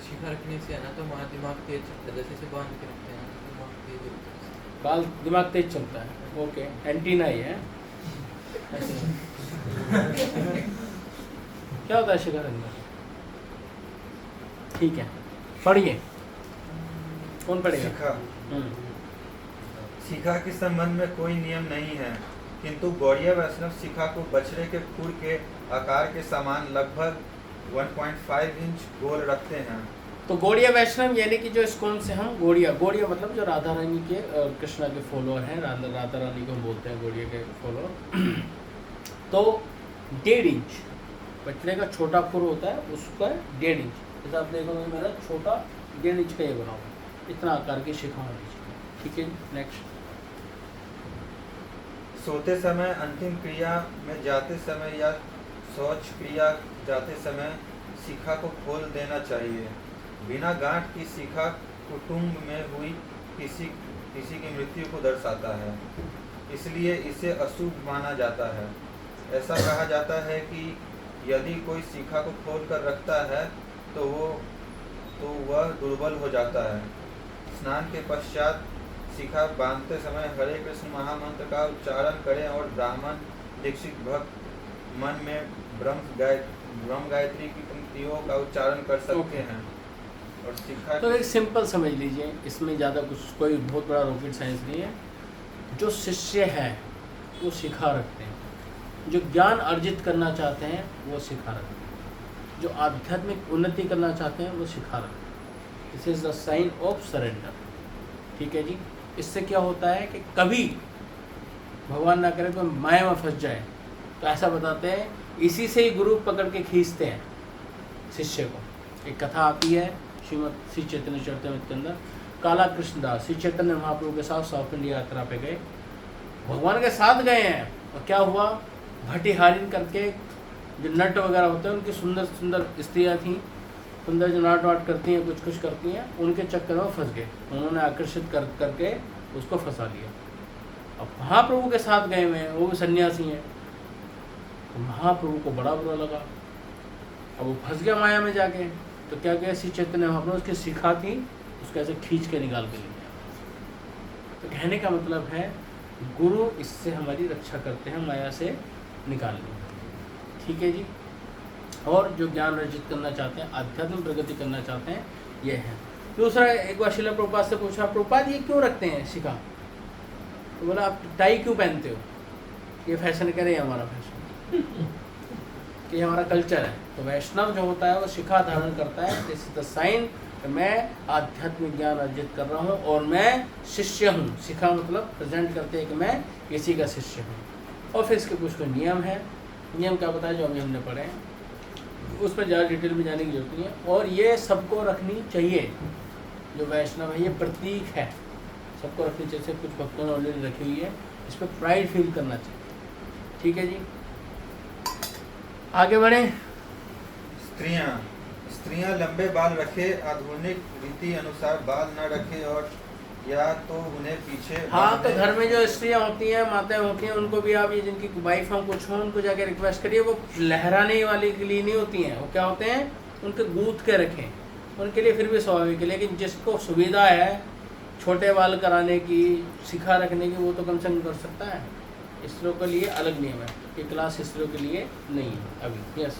शिखा रखने से है ना तो हमारा दिमाग तेज चलता है, जैसे बांध के रखते हैं तो दिमाग तेज होता है। बाल दिमाग तेज चलता है, ओके, एंटीना ही है क्या होता है शिखा रखना? ठीक है, पढ़िए, कौन पढ़ेगा? शिखा। हम्म, शिखा के संबंध में कोई नियम नहीं है, किंतु गौड़ीय वैष्णव शिखा को बछड़े के खुर के आकार के समान लगभग 1.5 इंच गोल रखते हैं। तो गौड़िया वैष्णव यानी कि जो इस्कॉन से हम गौड़िया मतलब जो राधा रानी के कृष्णा के फॉलोअर हैं, राधा रानी को हम बोलते हैं गौड़िया के फॉलोअर तो 1.5 इंच बछड़े का छोटा खुर होता है, उसका 1.5 इंच, जैसा आप देखोगे मेरा छोटा 1.5 इंच का ये बना हुआ, इतना आकार की शिखा होनी चाहिए। ठीक है, नेक्स्ट। सोते समय, अंतिम क्रिया में जाते समय या शौच क्रिया जाते समय शिखा को खोल देना चाहिए। बिना गांठ की शिखा कुटुंब में हुई किसी की मृत्यु को दर्शाता है, इसलिए इसे अशुभ माना जाता है। ऐसा कहा जाता है कि यदि कोई शिखा को खोल कर रखता है तो वह दुर्बल हो जाता है। स्नान के पश्चात शिखा बांधते समय हरे कृष्ण महामंत्र का उच्चारण करें और ब्राह्मण दीक्षित भक्त मन में ब्रह्म गायत्री की पंक्तियों का उच्चारण कर सकते हैं। और शिखा तो एक सिंपल समझ लीजिए, इसमें ज़्यादा कुछ कोई बहुत बड़ा रॉकेट साइंस नहीं है। जो शिष्य है वो शिखा रखते हैं, जो ज्ञान अर्जित करना चाहते हैं वो शिखा रखते हैं, जो आध्यात्मिक उन्नति करना चाहते हैं वो शिखा रखते हैं। This is the sign of surrender. ठीक है जी। इससे क्या होता है कि कभी भगवान ना करे तो माया में फंस जाए, तो ऐसा बताते हैं इसी से ही गुरु पकड़ के खींचते हैं शिष्य को। एक कथा आती है श्रीमद श्री चैतन्य चरितामृत के अंदर, काला कृष्णदास श्री चैतन्य महाप्रभु के साथ साउथ इंडिया यात्रा पे गए, भगवान के साथ गए हैं, और क्या हुआ, भट्टिहारिन करके जो नट वगैरह होते हैं, उनकी सुंदर सुंदर स्त्रियाँ थीं, सुंदर जो नाट वाट करती हैं, कुछ करती हैं, उनके चक्कर में फंस गए। उन्होंने आकर्षित करके उसको फंसा लिया। अब महाप्रभु के साथ गए हुए हैं, वो भी सन्यासी हैं, तो महाप्रभु को बड़ा बुरा लगा। अब वो फंस गया माया में जाके, तो क्या किया, श्री चैतन्य महाप्रभु उसकी शिखा थी, उसको ऐसे खींच के निकाल के ले गया। तो कहने का मतलब है गुरु इससे हमारी रक्षा करते हैं, माया से निकालने। ठीक है जी। और जो ज्ञान अर्जित करना चाहते हैं, आध्यात्मिक प्रगति करना चाहते हैं, ये है। दूसरा, एक बार श्रील प्रभुपाद से पूछा, प्रभुपाद ये क्यों रखते हैं शिखा? तो बोला आप टाई क्यों पहनते हो? ये फैशन कह रहे हैं, हमारा फैशन कि हमारा कल्चर है। तो वैष्णव जो होता है वो शिखा धारण करता है, दिस इज द साइन कि मैं आध्यात्मिक ज्ञान अर्जित कर रहा हूँ और मैं शिष्य हूँ। शिखा मतलब प्रेजेंट करते हैं कि मैं किसी का शिष्य हूँ। और फिर इसके कुछ नियम है, नियम क्या बताया जो अभी हमने पढ़े हैं, उस पर ज़्यादा डिटेल में जाने की जरूरत नहीं है। और ये सबको रखनी चाहिए, जो वैष्णव है ये प्रतीक है, सबको रखनी चाहिए। कुछ भक्तों ने ऑलरेडी रखी हुई है, इस पर प्राइड फील करना चाहिए। ठीक है जी, आगे बढ़ें। स्त्रियां लंबे बाल रखे, आधुनिक रीति अनुसार बाल न रखे, और या तो उन्हें पीछे। हाँ, तो घर में जो स्त्रियाँ होती हैं, माताएं होती हैं, उनको भी आप, ये जिनकी वाइफ हम कुछ हों, उनको जाके रिक्वेस्ट करिए, वो लहराने वाली के लिए नहीं होती हैं, वो क्या होते हैं, उनके गूंथ के रखें, उनके लिए फिर भी स्वाभाविक है। लेकिन जिसको सुविधा है छोटे बाल कराने की, शिखा रखने की, वो तो कम से कम कर सकता है। स्त्रियों के लिए अलग नियम है, ये क्लास स्त्रियों के लिए नहीं है अभी। यस,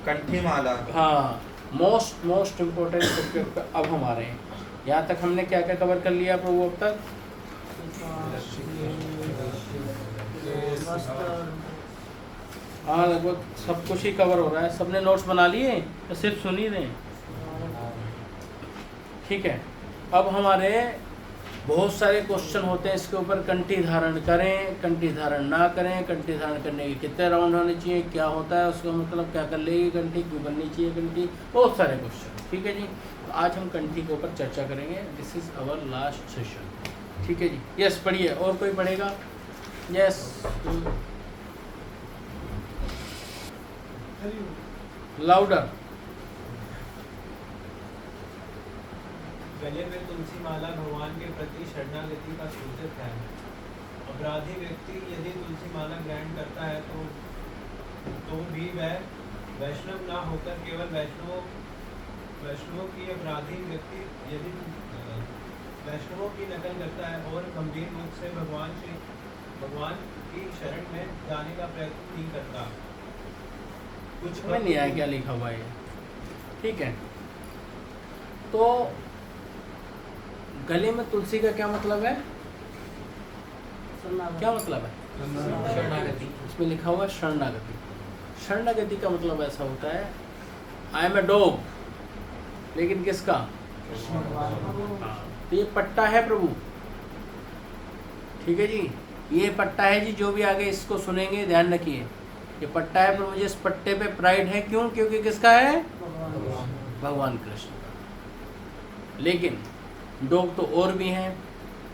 कंठी माला। हाँ, मोस्ट इम्पोर्टेंट अब हम आ रहे हैं। यहाँ तक हमने क्या क्या कवर कर लिया प्रभु अब तक? हाँ, लगभग सब कुछ ही कवर हो रहा है। सबने नोट्स बना लिए तो सिर्फ सुन ही रहे हैं? ठीक है। अब हमारे बहुत सारे क्वेश्चन होते हैं इसके ऊपर, कंठी धारण करें, कंठी धारण ना करें, कंठी धारण करने के कितने राउंड होने चाहिए, क्या होता है उसका मतलब, क्या कर लेगी कंठी, क्यों बननी चाहिए कंठी, बहुत सारे क्वेश्चन। ठीक है जी, तो आज हम कंठी के ऊपर चर्चा करेंगे। This is our last session. ठीक है जी, यस पढ़िए। और कोई पढ़ेगा? Yes louder. गले में तुलसी माला भगवान के प्रति शरणागति का सूचक है। अपराधी व्यक्ति यदि तुलसी माला ग्रहण करता है तो भी वह वैष्णव ना होकर केवल वैष्णवों की अपराधी व्यक्ति यदि वैष्णवों की नकल करता है और गंभीर रूप से भगवान की शरण में जाने का प्रयत्न नहीं करता। कुछ समझ नहीं आया क्या लिखा हुआ है। ठीक है, तो गले में तुलसी का क्या मतलब है? क्या मतलब है? शरणागति। इसमें लिखा हुआ है शरणागति। शरणागति का मतलब ऐसा होता है, आई एम ए डॉग, लेकिन किसका? हाँ, तो ये पट्टा है प्रभु। ठीक है जी, ये पट्टा है जी, जो भी आगे इसको सुनेंगे ध्यान रखिए, ये पट्टा है प्रभु। जिस पट्टे पे प्राइड है, क्यों? क्योंकि किसका है? भगवान कृष्ण का। लेकिन डॉग तो और भी हैं।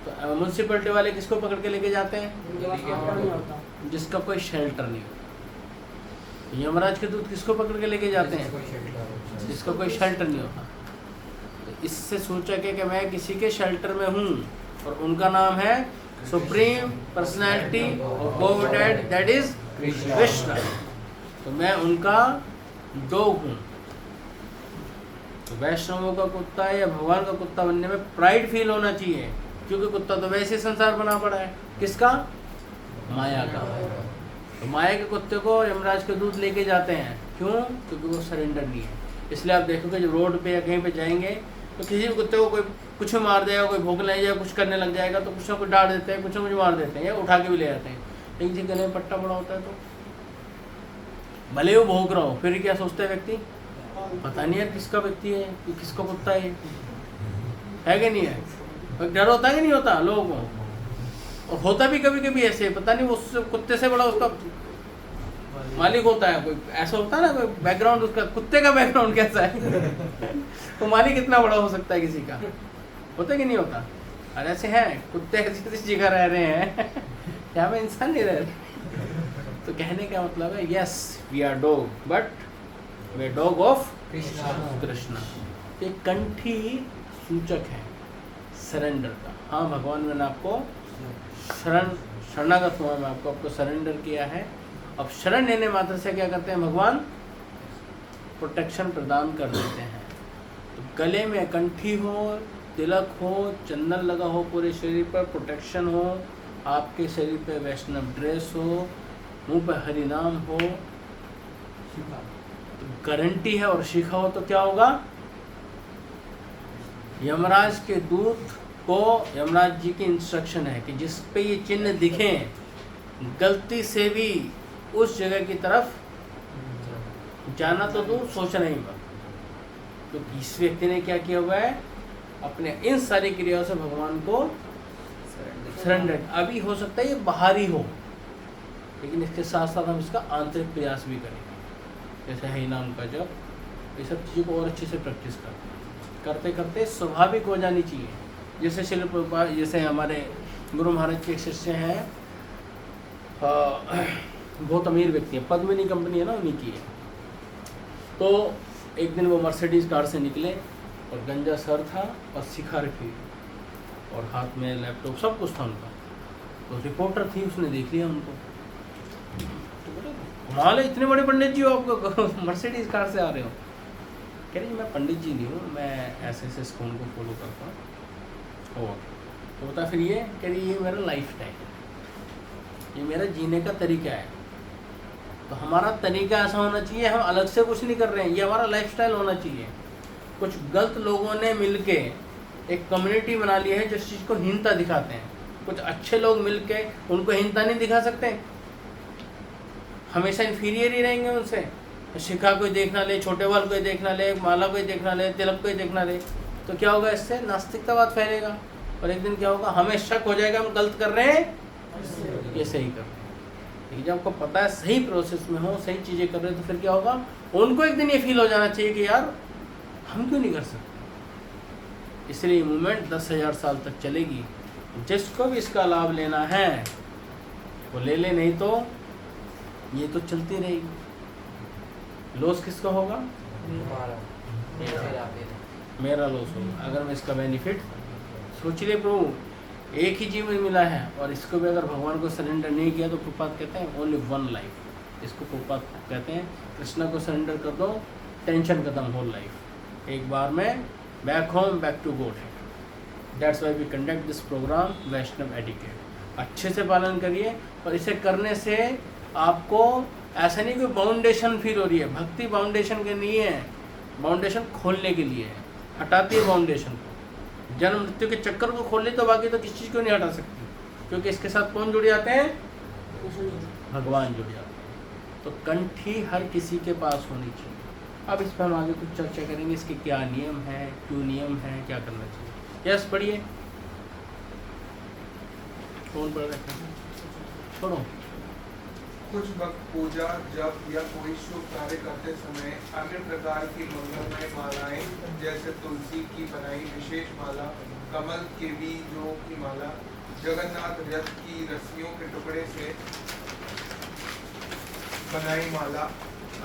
तो म्यूनसिपैलिटी वाले किसको पकड़ के लेके जाते हैं? जिसका कोई शेल्टर नहीं होता। यमराज के दूत किसको पकड़ के लेके जाते हैं? जिसका कोई शेल्टर नहीं होता। तो इससे सूचक है कि मैं किसी के शेल्टर में हूँ, और उनका नाम है supreme personality of God, that is Krishna. तो मैं उनका डॉग हूँ। तो वैष्णवों का कुत्ता या भगवान का कुत्ता बनने में प्राइड फील होना चाहिए, क्योंकि कुत्ता तो वैसे संसार बना पड़ा है। किसका? माया का। तो माया के कुत्ते को यमराज के दूत लेके जाते हैं। क्यों? क्योंकि वो सरेंडर नहीं है। इसलिए आप देखोगे जब रोड पे या कहीं पे जाएंगे तो किसी भी कुत्ते को कोई कुछ मार देगा, कोई भूख ले जाएगा, कुछ करने लग जाएगा तो कुछ ना कुछ डांट देते हैं, कुछ ना कुछ मार देते हैं या उठा के भी ले जाते हैं। लेकिन जिस गले में पट्टा पड़ा होता है तो भले वो भोग रहा हो, फिर क्या सोचते हैं व्यक्ति, पता नहीं यार किसका व्यक्ति है, कि किसका कुत्ता है कि नहीं है। डर होता है कि नहीं होता लोगों को? और होता भी कभी कभी ऐसे, पता नहीं उस कुत्ते से बड़ा उसका मालिक होता है। कोई ऐसा होता है ना, कोई बैकग्राउंड उसका, कुत्ते का बैकग्राउंड कैसा है तो मालिक इतना बड़ा हो सकता है किसी का, होता है कि नहीं होता? और ऐसे हैं कुत्ते ऐसी जगह रह रहे हैं यहाँ पे इंसान नहीं रह रहे। तो कहने का मतलब है, yes we are dog, but we dog of Krishna. एक कंठी सूचक है सरेंडर का। हाँ भगवान, मैंने आपको शरणागत हुआ, मैं आपको सरेंडर किया है। अब शरण लेने मात्र से क्या करते हैं भगवान? प्रोटेक्शन प्रदान कर देते हैं। तो गले में कंठी हो, तिलक हो, चंदन लगा हो पूरे शरीर पर, प्रोटेक्शन हो, आपके शरीर पे वैष्णव ड्रेस हो, मुंह पे हरि नाम हो, तो गारंटी है। और शिखा हो तो क्या होगा? यमराज के दूत को यमराज जी की इंस्ट्रक्शन है कि जिस पे ये चिन्ह दिखें, गलती से भी उस जगह की तरफ जाना तो दूर, सोचना ही मत। तो इस व्यक्ति ने क्या किया हुआ है? अपने इन सारी क्रियाओं से भगवान को सरेंडर। अभी हो सकता है ये बाहरी हो, लेकिन इसके साथ साथ हम इसका आंतरिक प्रयास भी करेंगे, जैसे हरि नाम का जप, ये सब चीज़ों को और अच्छे से प्रैक्टिस करते करते स्वाभाविक हो जानी चाहिए। जैसे शिल प्रभुपाद, जैसे हमारे गुरु महाराज के शिष्य हैं, बहुत अमीर व्यक्ति है, पद्मिनी कंपनी है ना उन्हीं की है। तो एक दिन वो मर्सिडीज़ कार से निकले और गंजा सर था और शिखा रखी और हाथ में लैपटॉप, सब कुछ था उनका। तो रिपोर्टर थी, उसने देख लिया उनको, तो बोले कमाल है, इतने बड़े पंडित जी हो, आपको मर्सिडीज़ कार से आ रहे हो। कह रही मैं पंडित जी नहीं हूँ, मैं ऐसे स्कूल को फॉलो करता हूँ। और तो बता फिर ये, कह रही ये मेरा लाइफ स्टाइल है, ये मेरा जीने का तरीका है। तो हमारा तरीका ऐसा होना चाहिए, हम अलग से कुछ नहीं कर रहे हैं, ये हमारा लाइफस्टाइल होना चाहिए। कुछ गलत लोगों ने मिलके एक कम्युनिटी बना ली है जिस चीज़ को हीनता दिखाते हैं। कुछ अच्छे लोग मिलके उनको हीनता नहीं दिखा सकते, हमेशा इन्फीरियर ही रहेंगे उनसे। शिखा कोई देखना ले, छोटे बाल कोई देखना ले, माला कोई देखना ले, तिलक कोई देखना ले, तो क्या होगा? इससे नास्तिकतावाद फैलेगा। और एक दिन क्या होगा, हमें शक हो जाएगा हम गलत कर रहे हैं ये सही कर रहे हैं। लेकिन जब आपको पता है सही प्रोसेस में हो, सही चीज़ें कर रहे हैं, तो फिर क्या होगा, उनको एक दिन ये फील हो जाना चाहिए कि यार हम क्यों नहीं कर सकते। इसलिए मूवमेंट 10,000 साल तक चलेगी। जिसको भी इसका लाभ लेना है वो ले ले, नहीं तो ये तो चलती रहेगी। लॉस किसका होगा? मेरा लॉस होगा अगर मैं इसका बेनिफिट सोच ले। प्रभु एक ही जीवन मिला है और इसको भी अगर भगवान को सरेंडर नहीं किया तो प्रभुपाद कहते हैं ओनली वन लाइफ। इसको प्रभुपाद कहते हैं कृष्णा को सरेंडर कर दो, टेंशन खत्म होल लाइफ। एक बार में back home, back to God है। That's why we conduct this program Vaishnav etiquette. अच्छे से पालन करिए और इसे करने से आपको ऐसा नहीं कोई बाउंडेशन फील हो रही है। भक्ति बाउंडेशन के नहीं है, बाउंडेशन खोलने के लिए है, हटाती है बाउंडेशन को। जन्म मृत्यु के चक्कर को खोल ले तो बाकी तो किसी चीज़ को नहीं हटा सकती, क्योंकि इसके साथ कौन जुड़ जाते हैं? भगवान जुड़ जाते हैं। तो कंठी हर किसी के पास होनी चाहिए। अब इस पर हम आगे कुछ चर्चा करेंगे, इसके क्या नियम है, क्यों नियम है, क्या करना चाहिए। यस पढ़िए, कौन पढ़ रहे हैं? छोड़ो। कुछ भक्त पूजा, जप या कोई शुभ कार्य करते समय अन्य प्रकार की मंगलमय मालाएं जैसे तुलसी की बनाई विशेष माला, कमल के बीजों की माला, जगन्नाथ रथ की रस्सियों के टुकड़े से बनाई माला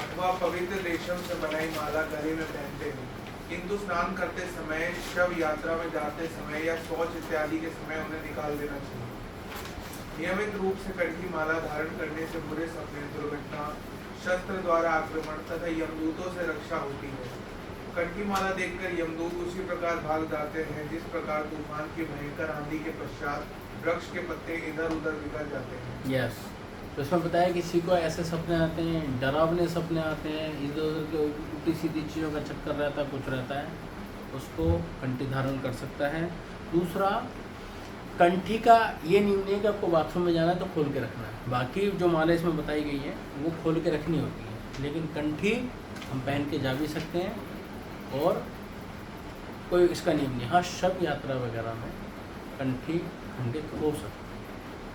अथवा पवित्र रेशम से बनाई माला गले में पहनते हैं। किंतु स्नान करते समय, शव यात्रा में जाते समय या शौच इत्यादि के समय उन्हें निकाल देना चाहिए। नियमित रूप से कंठी माला धारण करने से बुरे सपने, दुर्घटना, शस्त्र द्वारा आक्रमण तथा यमदूतों से रक्षा होती है। कंठी माला देखकर यमदूत उसी प्रकार भाग जाते हैं जिस प्रकार तूफान की भयंकर आंधी के पश्चात वृक्ष के पत्ते इधर उधर बिखर जाते हैं। यस, तो इसमें बताया किसी को ऐसे सपने आते हैं, डरावने सपने आते हैं, इधर उधर के उल्टी सीधी चीज़ों का चक्कर रहता है, कुछ रहता है, उसको कंठी धारण कर सकता है। दूसरा, कंठी का ये नियम नहीं है कि आपको बाथरूम में जाना है तो खोल के रखना है। बाकी जो माला इसमें बताई गई है वो खोल के रखनी होती है, लेकिन कंठी हम पहन के जा भी सकते हैं और कोई इसका नियम नहीं। हाँ, शव यात्रा वगैरह में कंठी खंडित हो सकती है,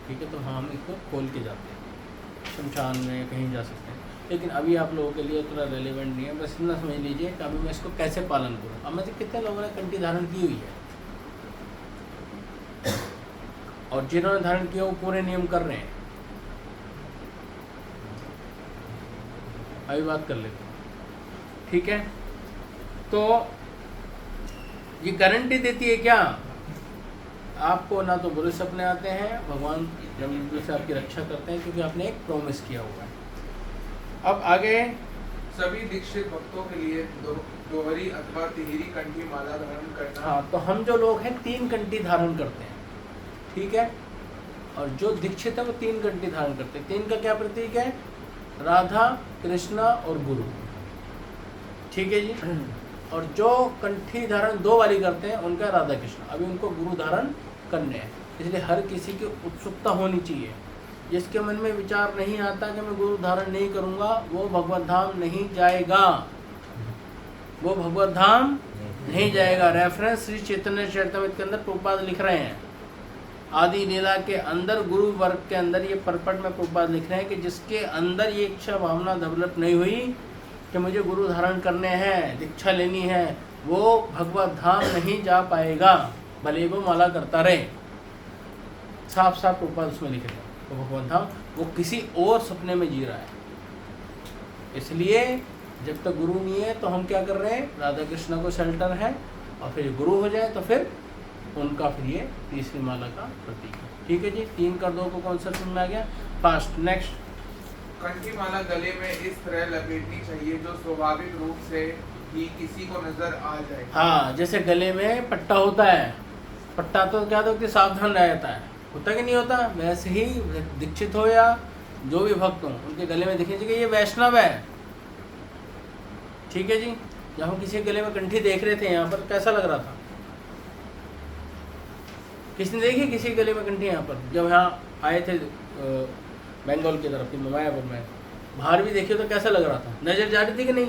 ठीक है, तो हाँ हम इसको खोल के जाते हैं, शमशान में कहीं जा सकते हैं। लेकिन अभी आप लोगों के लिए थोड़ा रेलिवेंट नहीं है, बस इतना समझ लीजिए कि अभी मैं इसको कैसे पालन करूँ। अब मुझे कितने लोगों ने कंठी धारण की हुई है और जिन्होंने धारण किया वो पूरे नियम कर रहे हैं। अभी बात कर लेते हैं, ठीक है। तो ये गारंटी देती है क्या? आपको ना तो बुरे सपने आते हैं, भगवान जन्म से आपकी रक्षा करते हैं क्योंकि आपने एक प्रॉमिस किया हुआ है। अब आगे सभी दीक्षित भक्तों के लिए दोहरी अथवा तिहरी कंठी माला धारण करना। हाँ, तो हम जो लोग हैं 3 कंठी धारण करते हैं, ठीक है, और जो दीक्षित है वो 3 कंठी धारण करते हैं। 3 का क्या प्रतीक है? राधा, कृष्णा और गुरु, ठीक है जी। और जो कंठी धारण 2 वाली करते हैं उनका राधा कृष्ण, अभी उनको गुरु धारण करने हैं। इसलिए हर किसी की उत्सुकता होनी चाहिए। जिसके मन में विचार नहीं आता कि मैं गुरु धारण नहीं करूँगा, वो भगवत धाम नहीं जाएगा, वो भगवत धाम नहीं जाएगा। रेफरेंस श्री चैतन्य चरितमृत के अंदर प्रभुपाद लिख रहे हैं, आदि लीला के अंदर गुरु वर्ग के अंदर ये परपट में प्रभुपाद लिख रहे हैं कि जिसके अंदर ये इच्छा भावना डेवलप नहीं हुई कि मुझे गुरु धारण करने हैं, दीक्षा लेनी है, वो भगवत धाम नहीं जा पाएगा, भले वो माला करता रहे। साफ साफ प्रभुपाद उसमें लिख रहे हैं, तो भगवत धाम वो किसी और सपने में जी रहा है। इसलिए जब तक गुरु नहीं है तो हम क्या कर रहे हैं? राधा कृष्ण को शेल्टर है, और फिर गुरु हो जाए तो फिर उनका फिर ये तीसरी माला का प्रतीक है, ठीक है जी। 3 कर 2 को कौन सा समझ में आ गया? Fast, next. कंठी माला गले में इस तरह लपेटनी चाहिए जो स्वाभाविक रूप से ही किसी को नजर आ जाए। हाँ, जैसे गले में पट्टा होता है, पट्टा तो क्या होता है, सावधान रह जाता है, होता कि नहीं होता? वैसे ही दीक्षित हो या जो भी भक्त हो, उनके गले में दिखने चाहिए ये वैष्णव है, ठीक है जी। जब हम किसी गले में कंठी देख रहे थे यहाँ पर, कैसा लग रहा था? किसने देखी किसी गले में कंठी? यहाँ पर जब यहाँ आए थे बंगाल की तरफ, मायापुर में बाहर भी देखिए तो कैसा लग रहा था? नजर जा रही थी कि नहीं?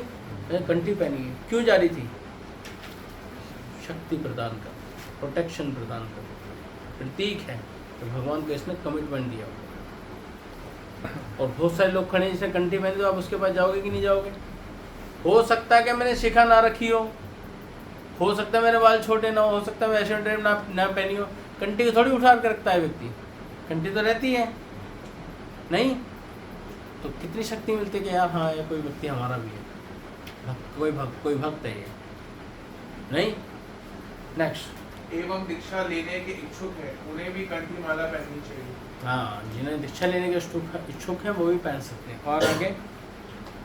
कंठी पहनी है, क्यों जा रही थी? शक्ति प्रदान कर, प्रोटेक्शन प्रदान कर। प्रतीक है, तो भगवान को इसने कमिटमेंट दिया। और बहुत सारे लोग खड़े हैं जिसने कंठी पहनी, तो आप उसके पास जाओगे कि नहीं जाओगे? हो सकता है कि मैंने शिखा ना रखी हो सकता है मेरे बाल छोटे ना हो सकता है मैं वैष्णव ड्रेस ना पहनी हो। कंठी को थोड़ी उठा कर रखता है व्यक्ति, कंठी तो रहती है नहीं। तो कितनी शक्ति मिलती है कि यार हाँ ये कोई व्यक्ति हमारा भी है, कोई भक्त है ये, नहीं। नेक्स्ट, एवं दीक्षा लेने के इच्छुक है उन्हें भी कंठी माला पहननी चाहिए। हाँ, जिन्हें दीक्षा लेने के इच्छुक है वो भी पहन सकते हैं। और आगे,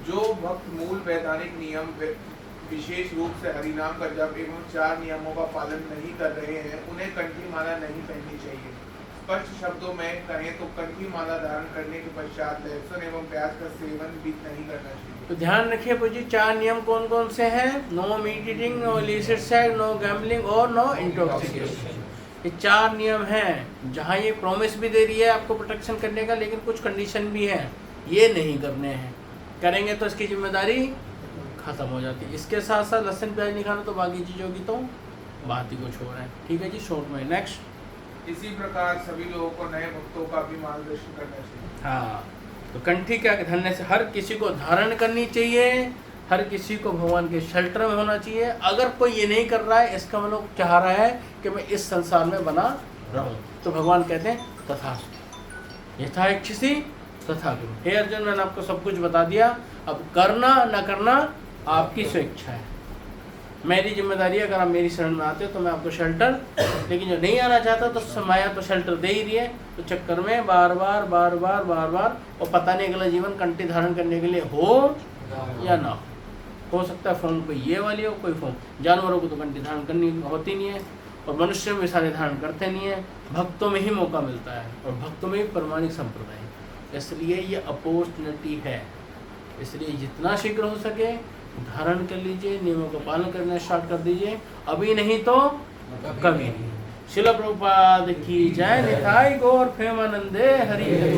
जो भक्त मूल वैधानिक नियम विशेष रूप से हरिनाम का जप एवं 4 नियमों का पालन नहीं कर रहे हैं उन्हें कंठी माला नहीं पहननी चाहिए। स्पष्ट शब्दों में कहें तो कंठी माला धारण करने के पश्चात लहसुन एवं प्याज का सेवन भी नहीं करना चाहिए। तो ध्यान रखिए पूजी, 4 नियम कौन कौन से हैं? No meat eating, no illicit sex, no gambling और नो इंटॉक्सिकेशन। ये 4 नियम हैं जहाँ ये प्रॉमिस भी दे रही है आपको प्रोटेक्शन करने का, लेकिन कुछ कंडीशन भी है, ये नहीं करने हैं। करेंगे तो इसकी जिम्मेदारी खत्म हो जाती है। इसके साथ साथ लहसुन प्याज नहीं खाना, तो बाकी चीज़ों की तो बात ही कुछ हो रहा है। ठीक है जी, शॉर्ट में। नेक्स्ट, इसी प्रकार सभी लोगों को नए भक्तों का भी मार्गदर्शन करना चाहिए। हाँ, तो कंठी क्या धरने से हर किसी को धारण करनी चाहिए, हर किसी को भगवान के शेल्टर में होना चाहिए। अगर कोई ये नहीं कर रहा है, इसका मतलब चाह रहा है कि मैं इस संसार में बना रहूं, तो भगवान कहते हैं तथास्तु, यथा इच्छसि तथा कुरु। हे अर्जुन, मैंने आपको सब कुछ बता दिया, अब करना न करना आपकी स्वेच्छा है। मेरी जिम्मेदारी है, अगर आप मेरी शरण में आते हो तो मैं आपको शेल्टर, लेकिन जो नहीं आना चाहता तो माया तो शेल्टर दे ही रही है। तो चक्कर में बार बार और पता नहीं अगला जीवन कंठी धारण करने के लिए हो या ना हो सकता है फॉर्म कोई ये वाली हो, कोई फॉर्म। जानवरों को तो कंठी धारण करनी होती नहीं है, और मनुष्य में सारे धारण करते नहीं है। भक्तों में ही मौका मिलता है, और भक्तों में ही प्रमाणिक संप्रदाय है। इसलिए ये अपॉर्चुनिटी है, इसलिए जितना शीघ्र हो सके धारण कर लीजिए, नियमों का पालन करना स्टार्ट कर दीजिए, अभी नहीं तो कभी नहीं। शिल प्रभुपाद की जय। निताई गौर प्रेमानंदे हरि हरि।